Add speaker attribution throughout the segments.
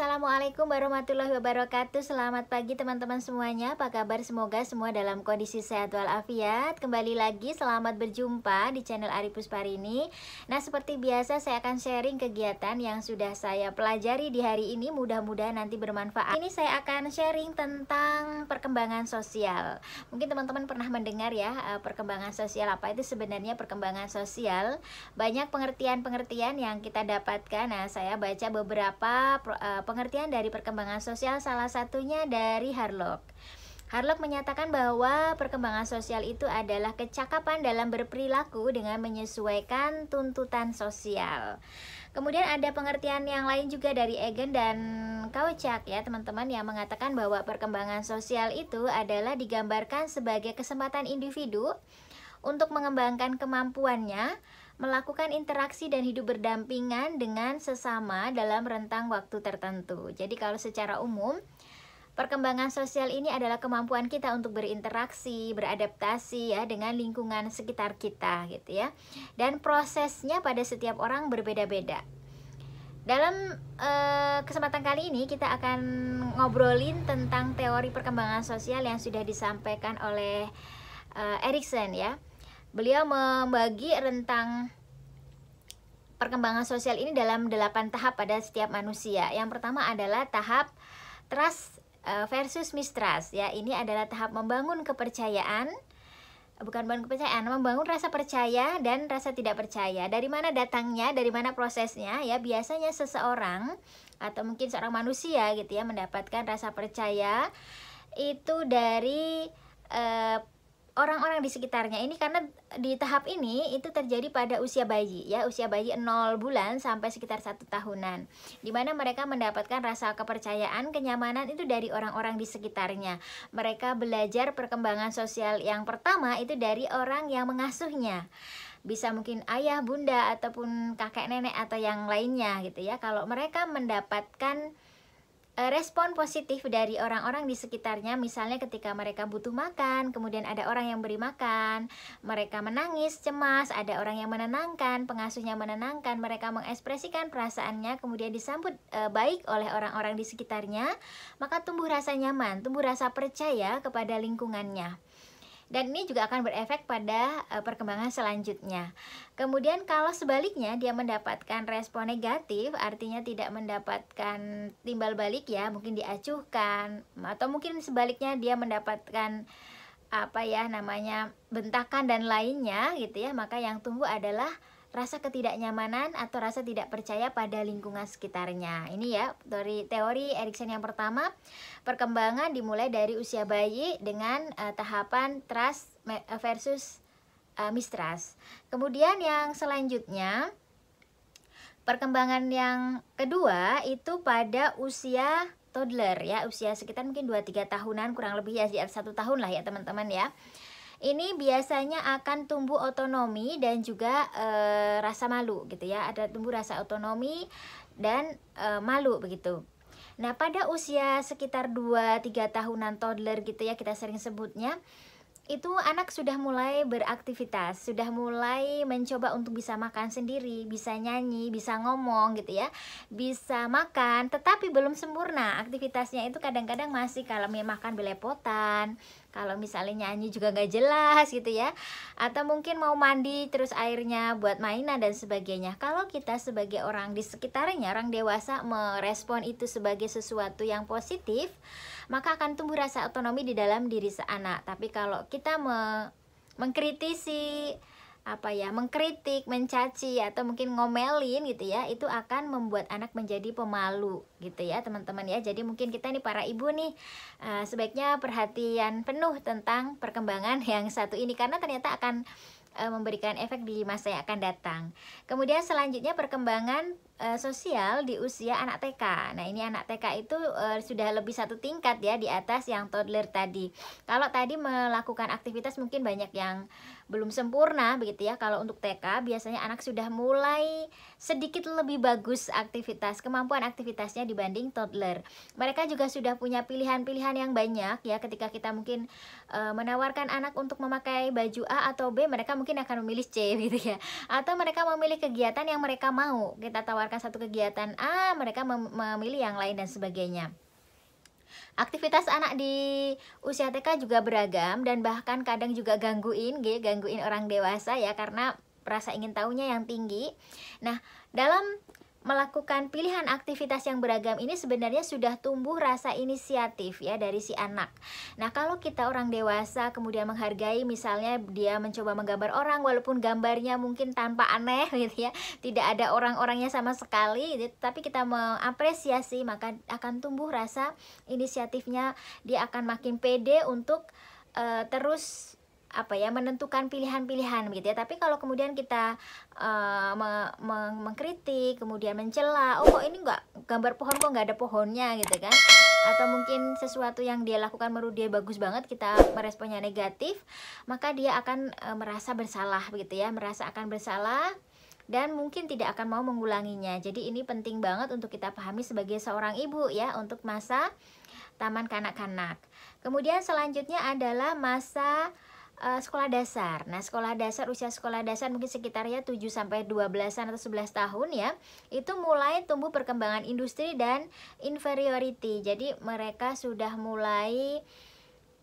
Speaker 1: Assalamualaikum warahmatullahi wabarakatuh. Selamat pagi teman-teman semuanya. Apa kabar? Semoga semua dalam kondisi sehat walafiat. Kembali lagi selamat berjumpa di channel Ari Pusparini. Nah, seperti biasa saya akan sharing kegiatan yang sudah saya pelajari di hari ini. Mudah-mudahan nanti bermanfaat. Ini saya akan sharing tentang perkembangan sosial. Mungkin teman-teman pernah mendengar ya, perkembangan sosial. Apa itu sebenarnya perkembangan sosial? Banyak pengertian-pengertian yang kita dapatkan. Nah, saya baca beberapa pengertian dari perkembangan sosial, salah satunya dari Harlock. Harlock menyatakan bahwa perkembangan sosial itu adalah kecakapan dalam berperilaku dengan menyesuaikan tuntutan sosial. Kemudian ada pengertian yang lain juga dari Egan dan Kauchak ya teman-teman, yang mengatakan bahwa perkembangan sosial itu adalah digambarkan sebagai kesempatan individu untuk mengembangkan kemampuannya, melakukan interaksi dan hidup berdampingan dengan sesama dalam rentang waktu tertentu. Jadi kalau secara umum, perkembangan sosial ini adalah kemampuan kita untuk berinteraksi, beradaptasi ya dengan lingkungan sekitar kita gitu ya. Dan prosesnya pada setiap orang berbeda-beda. Dalam kesempatan kali ini kita akan ngobrolin tentang teori perkembangan sosial yang sudah disampaikan oleh Erikson ya. Beliau membagi rentang perkembangan sosial ini dalam 8 tahap pada setiap manusia. Yang pertama adalah tahap trust versus mistrust ya. Ini adalah tahap membangun kepercayaan, membangun rasa percaya dan rasa tidak percaya. Dari mana datangnya, dari mana prosesnya ya? Biasanya seseorang atau mungkin seorang manusia gitu ya mendapatkan rasa percaya itu dari orang-orang di sekitarnya. Ini karena di tahap ini itu terjadi pada usia bayi ya, usia bayi 0 bulan sampai sekitar 1 tahunan, dimana mereka mendapatkan rasa kepercayaan, kenyamanan itu dari orang-orang di sekitarnya. Mereka belajar perkembangan sosial yang pertama itu dari orang yang mengasuhnya, bisa mungkin ayah, bunda, ataupun kakek nenek atau yang lainnya gitu ya. Kalau mereka mendapatkan respon positif dari orang-orang di sekitarnya, misalnya ketika mereka butuh makan, kemudian ada orang yang beri makan, mereka menangis, cemas, ada orang yang menenangkan, pengasuhnya menenangkan, mereka mengekspresikan perasaannya, kemudian disambut baik oleh orang-orang di sekitarnya, maka tumbuh rasa nyaman, tumbuh rasa percaya kepada lingkungannya. Dan ini juga akan berefek pada perkembangan selanjutnya. Kemudian kalau sebaliknya dia mendapatkan respon negatif, artinya tidak mendapatkan timbal balik ya, mungkin diacuhkan, atau mungkin sebaliknya dia mendapatkan bentakan dan lainnya gitu ya, maka yang tumbuh adalah rasa ketidaknyamanan atau rasa tidak percaya pada lingkungan sekitarnya. Ini ya dari teori Erikson yang pertama, perkembangan dimulai dari usia bayi dengan tahapan trust versus mistrust. Kemudian yang selanjutnya, perkembangan yang kedua itu pada usia toddler ya, usia sekitar mungkin 2-3 tahunan, kurang lebih ya 1 tahun lah ya teman-teman ya. Ini biasanya akan tumbuh otonomi dan juga rasa malu gitu ya. Ada tumbuh rasa otonomi dan malu begitu. Nah, pada usia sekitar 2-3 tahunan toddler gitu ya, kita sering sebutnya, itu anak sudah mulai beraktivitas, sudah mulai mencoba untuk bisa makan sendiri, bisa nyanyi, bisa ngomong gitu ya, bisa makan, tetapi belum sempurna aktivitasnya. Itu kadang-kadang masih, kalau makan belepotan, kalau misalnya nyanyi juga nggak jelas gitu ya, atau mungkin mau mandi terus airnya buat mainan dan sebagainya. Kalau kita sebagai orang di sekitarnya, orang dewasa, merespon itu sebagai sesuatu yang positif, maka akan tumbuh rasa otonomi di dalam diri seanak. Tapi kalau kita mengkritisi, mengkritik, mencaci, atau mungkin ngomelin gitu ya, itu akan membuat anak menjadi pemalu gitu ya teman-teman ya. Jadi mungkin kita nih para ibu nih sebaiknya perhatian penuh tentang perkembangan yang satu ini, karena ternyata akan memberikan efek di masa yang akan datang. Kemudian selanjutnya perkembangan sosial di usia anak TK. Nah, ini anak TK itu sudah lebih 1 tingkat ya di atas yang toddler tadi. Kalau tadi melakukan aktivitas mungkin banyak yang belum sempurna begitu ya. Kalau untuk TK biasanya anak sudah mulai sedikit lebih bagus aktivitas, kemampuan aktivitasnya dibanding toddler. Mereka juga sudah punya pilihan-pilihan yang banyak ya. Ketika kita mungkin menawarkan anak untuk memakai baju A atau B, mereka mungkin akan memilih C gitu ya. Atau mereka memilih kegiatan yang mereka mau kita tawarkan ditawarkan satu kegiatan A, mereka memilih yang lain dan sebagainya. Aktivitas anak di usia TK juga beragam dan bahkan kadang juga gangguin orang dewasa ya, karena rasa ingin tahunya yang tinggi. Nah, dalam melakukan pilihan aktivitas yang beragam ini sebenarnya sudah tumbuh rasa inisiatif ya dari si anak. Nah, kalau kita orang dewasa kemudian menghargai, misalnya dia mencoba menggambar orang walaupun gambarnya mungkin tanpa aneh gitu ya, tidak ada orang-orangnya sama sekali, tapi kita mengapresiasi, maka akan tumbuh rasa inisiatifnya. Dia akan makin pede untuk terus menentukan pilihan-pilihan gitu ya. Tapi kalau kemudian kita mengkritik, kemudian mencela, oh kok ini nggak gambar pohon, kok nggak ada pohonnya gitu kan, atau mungkin sesuatu yang dia lakukan menurut dia bagus banget, kita meresponnya negatif, maka dia akan merasa bersalah begitu ya, merasa akan bersalah dan mungkin tidak akan mau mengulanginya. Jadi ini penting banget untuk kita pahami sebagai seorang ibu ya, untuk masa taman kanak-kanak. Kemudian selanjutnya adalah masa sekolah dasar. Nah, usia sekolah dasar mungkin sekitarnya 7 sampai 12-an atau 11 tahun ya. Itu mulai tumbuh perkembangan industri dan inferiority. Jadi mereka sudah mulai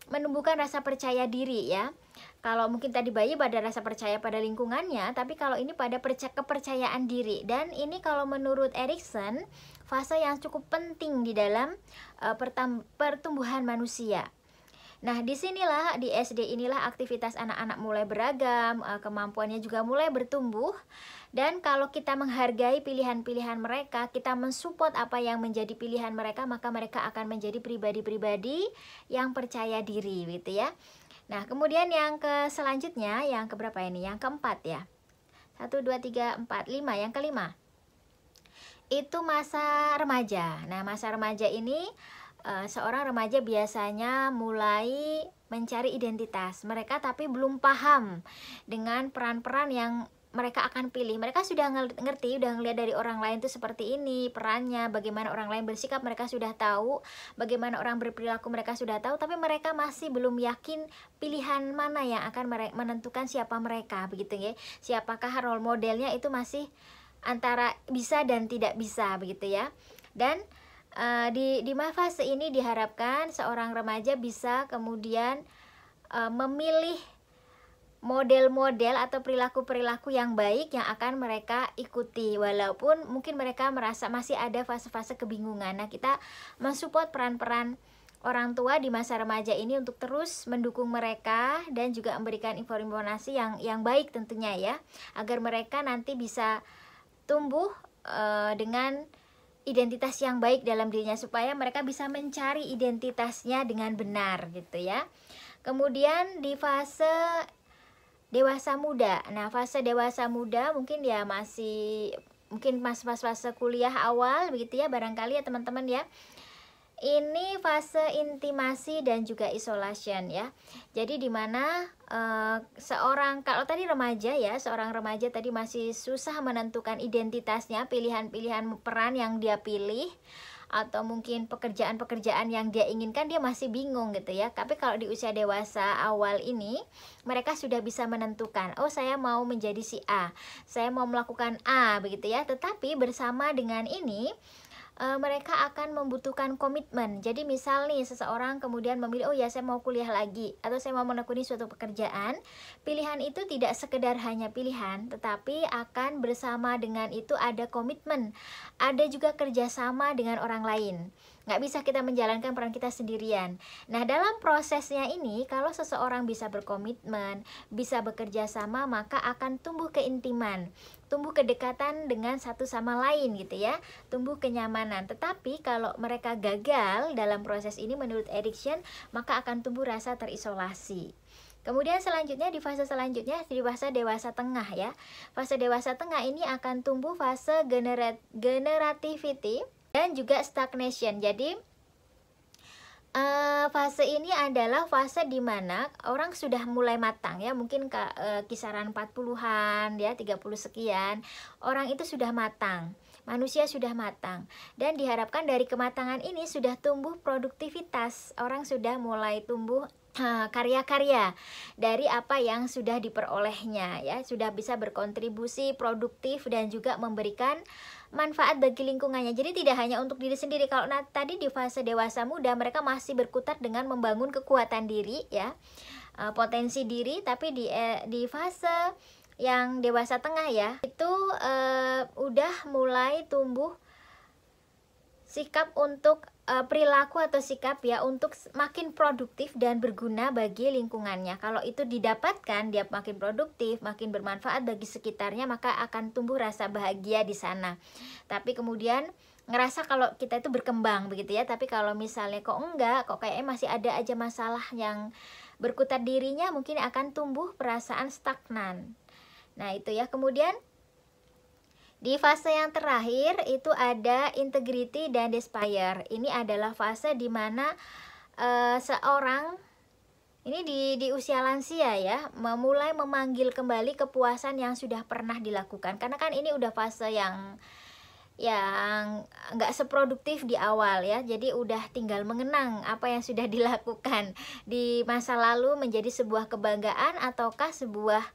Speaker 1: menumbuhkan rasa percaya diri ya. Kalau mungkin tadi bayi pada rasa percaya pada lingkungannya, tapi kalau ini pada kepercayaan diri. Dan ini kalau menurut Erikson, fase yang cukup penting di dalam pertumbuhan manusia. Nah, disinilah di SD inilah aktivitas anak-anak mulai beragam, kemampuannya juga mulai bertumbuh. Dan kalau kita menghargai pilihan-pilihan mereka, kita mensupport apa yang menjadi pilihan mereka, maka mereka akan menjadi pribadi-pribadi yang percaya diri gitu ya. Nah, kemudian yang selanjutnya, yang keberapa ini? Yang keempat ya. 1, 2, 3, 4, 5, yang kelima. Itu masa remaja. Nah, masa remaja ini seorang remaja biasanya mulai mencari identitas mereka, tapi belum paham dengan peran-peran yang mereka akan pilih. Mereka sudah ngerti, udah ngeliat dari orang lain tuh seperti ini perannya, bagaimana orang lain bersikap mereka sudah tahu, bagaimana orang berperilaku mereka sudah tahu, tapi mereka masih belum yakin pilihan mana yang akan menentukan siapa mereka begitu ya. Siapakah role modelnya, itu masih antara bisa dan tidak bisa begitu ya. Dan di fase ini diharapkan seorang remaja bisa kemudian memilih model-model atau perilaku-perilaku yang baik yang akan mereka ikuti, walaupun mungkin mereka merasa masih ada fase-fase kebingungan. Nah, kita mensupport peran-peran orang tua di masa remaja ini untuk terus mendukung mereka dan juga memberikan informasi yang baik tentunya ya, agar mereka nanti bisa tumbuh dengan identitas yang baik dalam dirinya, supaya mereka bisa mencari identitasnya dengan benar gitu ya. Kemudian di fase dewasa muda. Nah, fase dewasa muda mungkin ya mungkin fase kuliah awal begitu ya, barangkali ya teman-teman ya. Ini fase intimasi dan juga isolation ya. Jadi dimana kalau tadi remaja ya, seorang remaja tadi masih susah menentukan identitasnya, pilihan-pilihan peran yang dia pilih, atau mungkin pekerjaan-pekerjaan yang dia inginkan, dia masih bingung gitu ya. Tapi kalau di usia dewasa awal ini, mereka sudah bisa menentukan, oh saya mau menjadi si A, saya mau melakukan A begitu ya. Tetapi bersama dengan ini mereka akan membutuhkan komitmen. Jadi misal nih seseorang kemudian memilih, oh ya saya mau kuliah lagi, atau saya mau menekuni suatu pekerjaan. Pilihan itu tidak sekedar hanya pilihan, tetapi akan bersama dengan itu ada komitmen, ada juga kerjasama dengan orang lain. Nggak bisa kita menjalankan peran kita sendirian. Nah, dalam prosesnya ini, kalau seseorang bisa berkomitmen, bisa bekerja sama, maka akan tumbuh keintiman, tumbuh kedekatan dengan satu sama lain gitu ya, tumbuh kenyamanan. Tetapi kalau mereka gagal dalam proses ini menurut Erikson, maka akan tumbuh rasa terisolasi. Kemudian selanjutnya di fase selanjutnya, di fase dewasa tengah ya. Fase dewasa tengah ini akan tumbuh fase generativity dan juga stagnation. Jadi fase ini adalah fase di mana orang sudah mulai matang ya, mungkin kisaran 40-an ya, 30 sekian, orang itu sudah matang, manusia sudah matang, dan diharapkan dari kematangan ini sudah tumbuh produktivitas, orang sudah mulai tumbuh karya-karya dari apa yang sudah diperolehnya ya, sudah bisa berkontribusi produktif dan juga memberikan manfaat bagi lingkungannya. Jadi tidak hanya untuk diri sendiri. Kalau tadi di fase dewasa muda mereka masih berkutat dengan membangun kekuatan diri ya, potensi diri, tapi di fase yang dewasa tengah ya, itu udah mulai tumbuh sikap untuk perilaku atau sikap ya untuk makin produktif dan berguna bagi lingkungannya. Kalau itu didapatkan, dia makin produktif, makin bermanfaat bagi sekitarnya, maka akan tumbuh rasa bahagia di sana. Tapi kemudian ngerasa kalau kita itu berkembang begitu ya, tapi kalau misalnya kok enggak, kok kayaknya masih ada aja masalah yang berkutat dirinya, mungkin akan tumbuh perasaan stagnan. Nah itu ya. Kemudian di fase yang terakhir itu ada integrity dan despair. Ini adalah fase di mana seorang ini di usia lansia ya, memulai memanggil kembali kepuasan yang sudah pernah dilakukan. Karena kan ini udah fase yang nggak seproduktif di awal ya. Jadi udah tinggal mengenang apa yang sudah dilakukan di masa lalu menjadi sebuah kebanggaan ataukah sebuah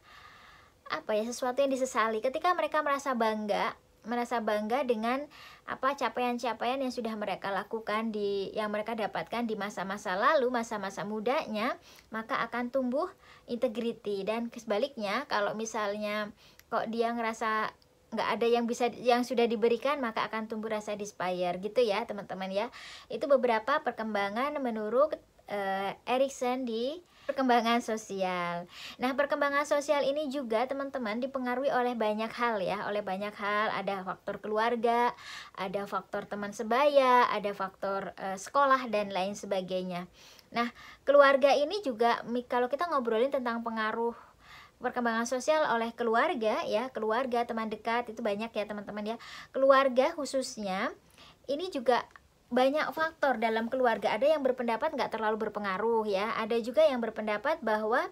Speaker 1: sesuatu yang disesali. Ketika mereka merasa bangga dengan capaian-capaian yang sudah mereka lakukan yang mereka dapatkan di masa-masa lalu, masa-masa mudanya, maka akan tumbuh integrity. Dan sebaliknya, kalau misalnya kok dia ngerasa nggak ada yang sudah diberikan, maka akan tumbuh rasa despair gitu ya teman-teman ya. Itu beberapa perkembangan menurut Erikson di perkembangan sosial. Nah, perkembangan sosial ini juga teman-teman dipengaruhi oleh banyak hal ya, ada faktor keluarga, ada faktor teman sebaya, ada faktor sekolah dan lain sebagainya. Nah, keluarga ini juga kalau kita ngobrolin tentang pengaruh perkembangan sosial oleh keluarga ya, keluarga, teman dekat itu banyak ya teman-teman ya. Keluarga khususnya ini juga banyak faktor dalam keluarga. Ada yang berpendapat nggak terlalu berpengaruh ya, ada juga yang berpendapat bahwa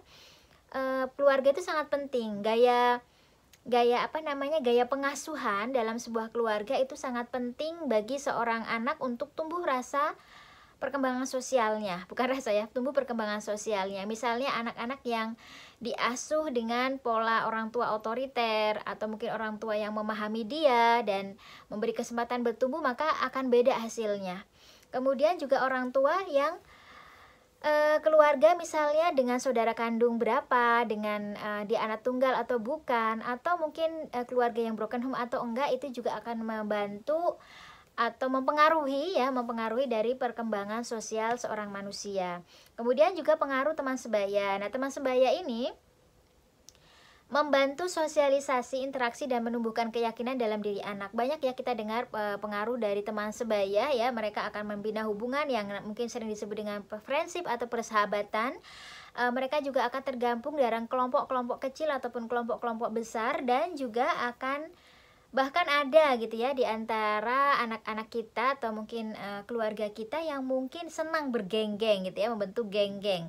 Speaker 1: keluarga itu sangat penting. Gaya pengasuhan dalam sebuah keluarga itu sangat penting bagi seorang anak untuk tumbuh rasa perkembangan sosialnya, tumbuh perkembangan sosialnya. Misalnya anak-anak yang diasuh dengan pola orang tua otoriter atau mungkin orang tua yang memahami dia dan memberi kesempatan bertumbuh, maka akan beda hasilnya. Kemudian juga orang tua yang keluarga misalnya dengan saudara kandung berapa, dengan dia anak tunggal atau bukan, atau mungkin keluarga yang broken home atau enggak, itu juga akan membantu atau mempengaruhi dari perkembangan sosial seorang manusia. Kemudian juga pengaruh teman sebaya. Nah, teman sebaya ini membantu sosialisasi, interaksi, dan menumbuhkan keyakinan dalam diri anak. Banyak ya kita dengar pengaruh dari teman sebaya ya, mereka akan membina hubungan yang mungkin sering disebut dengan friendship atau persahabatan. Mereka juga akan tergabung dalam kelompok-kelompok kecil ataupun kelompok-kelompok besar, dan juga akan bahkan ada gitu ya di antara anak-anak kita atau mungkin keluarga kita yang mungkin senang bergeng-geng gitu ya, membentuk geng-geng.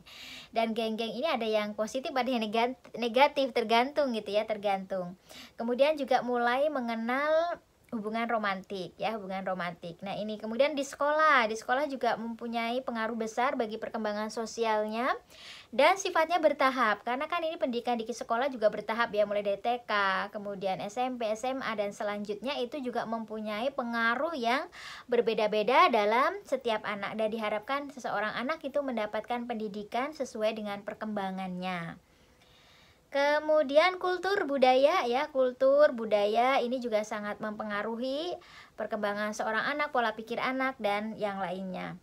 Speaker 1: Dan geng-geng ini ada yang positif, ada yang negatif, tergantung gitu ya, tergantung. Kemudian juga mulai mengenal hubungan romantik ya, hubungan romantik. Nah, ini kemudian di sekolah juga mempunyai pengaruh besar bagi perkembangan sosialnya dan sifatnya bertahap, karena kan ini pendidikan di sekolah juga bertahap ya, mulai dari TK, kemudian SMP, SMA, dan selanjutnya itu juga mempunyai pengaruh yang berbeda-beda dalam setiap anak, dan diharapkan seseorang anak itu mendapatkan pendidikan sesuai dengan perkembangannya. Kemudian kultur budaya ya, kultur budaya ini juga sangat mempengaruhi perkembangan seorang anak, pola pikir anak, dan yang lainnya.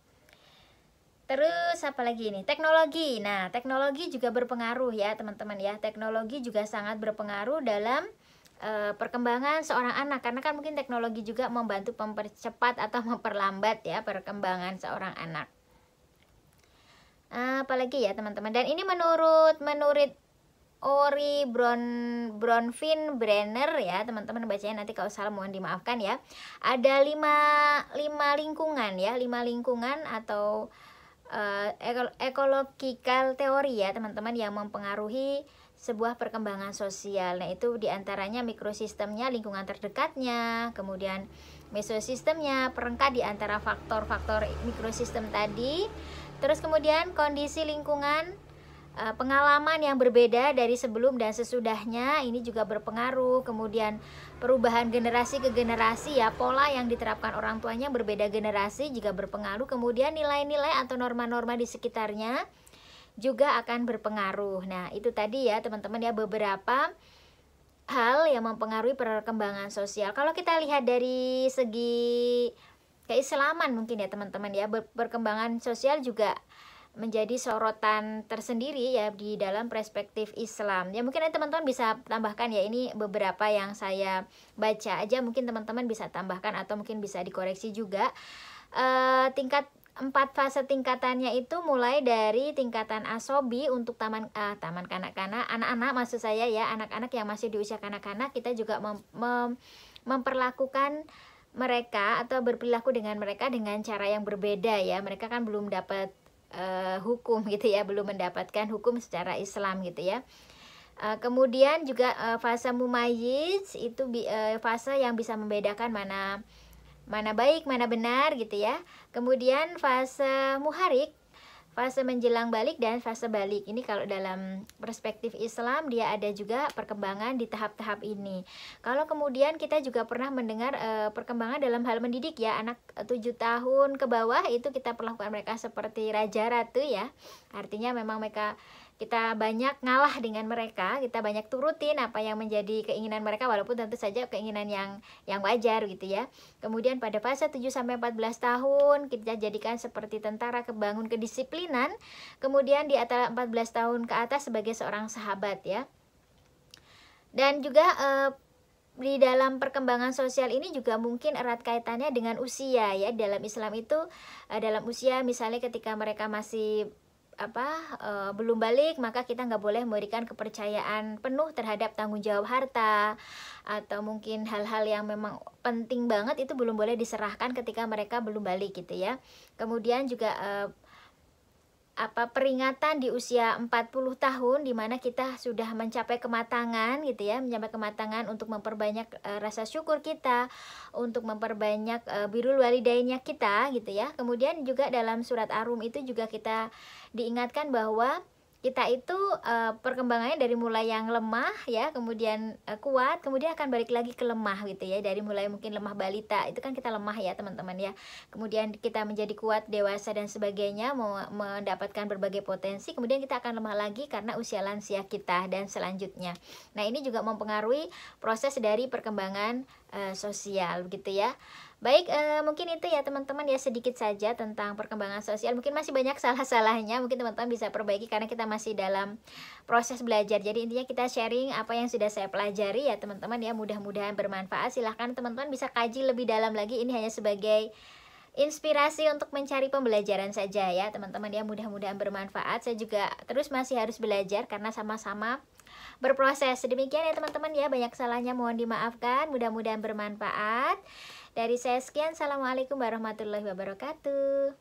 Speaker 1: Terus apa lagi ini? Teknologi. Nah, teknologi juga berpengaruh ya teman-teman ya. Teknologi juga sangat berpengaruh dalam perkembangan seorang anak, karena kan mungkin teknologi juga membantu mempercepat atau memperlambat ya perkembangan seorang anak. Apalagi ya teman-teman. Dan ini menurut Ori Bronfenbrenner ya teman-teman, bacanya nanti kalau salah mohon dimaafkan ya. Ada 5 lingkungan ya, 5 lingkungan atau ecological theory ya teman-teman, yang mempengaruhi sebuah perkembangan sosial. Nah, itu diantaranya mikrosistemnya, lingkungan terdekatnya, kemudian mesosistemnya, perangkat di antara faktor-faktor mikrosistem tadi, Terus kemudian kondisi lingkungan, pengalaman yang berbeda dari sebelum dan sesudahnya ini juga berpengaruh. Kemudian perubahan generasi ke generasi ya, pola yang diterapkan orang tuanya berbeda generasi juga berpengaruh. Kemudian nilai-nilai atau norma-norma di sekitarnya juga akan berpengaruh. Nah itu tadi ya teman-teman ya, beberapa hal yang mempengaruhi perkembangan sosial. Kalau kita lihat dari segi keislaman mungkin ya teman-teman ya, perkembangan sosial juga menjadi sorotan tersendiri ya di dalam perspektif Islam. Ya mungkin teman-teman bisa tambahkan ya, ini beberapa yang saya baca aja, mungkin teman-teman bisa tambahkan atau mungkin bisa dikoreksi juga. Tingkat 4 fase tingkatannya itu mulai dari tingkatan asobi untuk taman kanak-kanak, anak-anak maksud saya ya, anak-anak yang masih di usia kanak-kanak, kita juga memperlakukan mereka atau berperilaku dengan mereka dengan cara yang berbeda ya. Mereka kan belum dapat hukum gitu ya, belum mendapatkan hukum secara Islam gitu ya. Kemudian juga fase mumayyiz itu fase yang bisa membedakan mana baik mana benar gitu ya. Kemudian fase muharik, fase menjelang balik dan fase balik. Ini kalau dalam perspektif Islam dia ada juga perkembangan di tahap-tahap ini. Kalau kemudian kita juga pernah mendengar perkembangan dalam hal mendidik ya, anak 7 tahun ke bawah itu kita perlakukan mereka seperti raja ratu ya. Artinya memang kita banyak ngalah dengan mereka, kita banyak turutin apa yang menjadi keinginan mereka, walaupun tentu saja keinginan yang wajar gitu ya. Kemudian pada fase 7-14 tahun kita jadikan seperti tentara, kebangun kedisiplinan. Kemudian di atas 14 tahun ke atas sebagai seorang sahabat ya. Dan juga di dalam perkembangan sosial ini juga mungkin erat kaitannya dengan usia ya. Dalam Islam itu dalam usia, misalnya ketika mereka masih belum balik, maka kita nggak boleh memberikan kepercayaan penuh terhadap tanggung jawab harta, atau mungkin hal-hal yang memang penting banget itu belum boleh diserahkan ketika mereka belum balik gitu ya. Kemudian juga peringatan di usia 40 tahun di mana kita sudah mencapai kematangan gitu ya, mencapai kematangan untuk memperbanyak rasa syukur kita, untuk memperbanyak birrul walidainnya kita gitu ya. Kemudian juga dalam surat Ar-Rum itu juga kita diingatkan bahwa kita itu perkembangannya dari mulai yang lemah ya, kemudian kuat, kemudian akan balik lagi ke lemah gitu ya. Dari mulai mungkin lemah balita, itu kan kita lemah ya teman-teman ya. Kemudian kita menjadi kuat, dewasa dan sebagainya, mendapatkan berbagai potensi. Kemudian kita akan lemah lagi karena usia lansia kita dan selanjutnya. Nah ini juga mempengaruhi proses dari perkembangan sosial gitu ya. Baik, mungkin itu ya teman-teman ya, sedikit saja tentang perkembangan sosial. Mungkin masih banyak salah-salahnya, mungkin teman-teman bisa perbaiki karena kita masih dalam proses belajar. Jadi intinya kita sharing apa yang sudah saya pelajari ya teman-teman ya, mudah-mudahan bermanfaat. Silahkan teman-teman bisa kaji lebih dalam lagi, ini hanya sebagai inspirasi untuk mencari pembelajaran saja ya teman-teman ya, mudah-mudahan bermanfaat. Saya juga terus masih harus belajar karena sama-sama berproses. Demikian ya teman-teman ya, banyak salahnya mohon dimaafkan, mudah-mudahan bermanfaat. Dari saya sekian, assalamualaikum warahmatullahi wabarakatuh.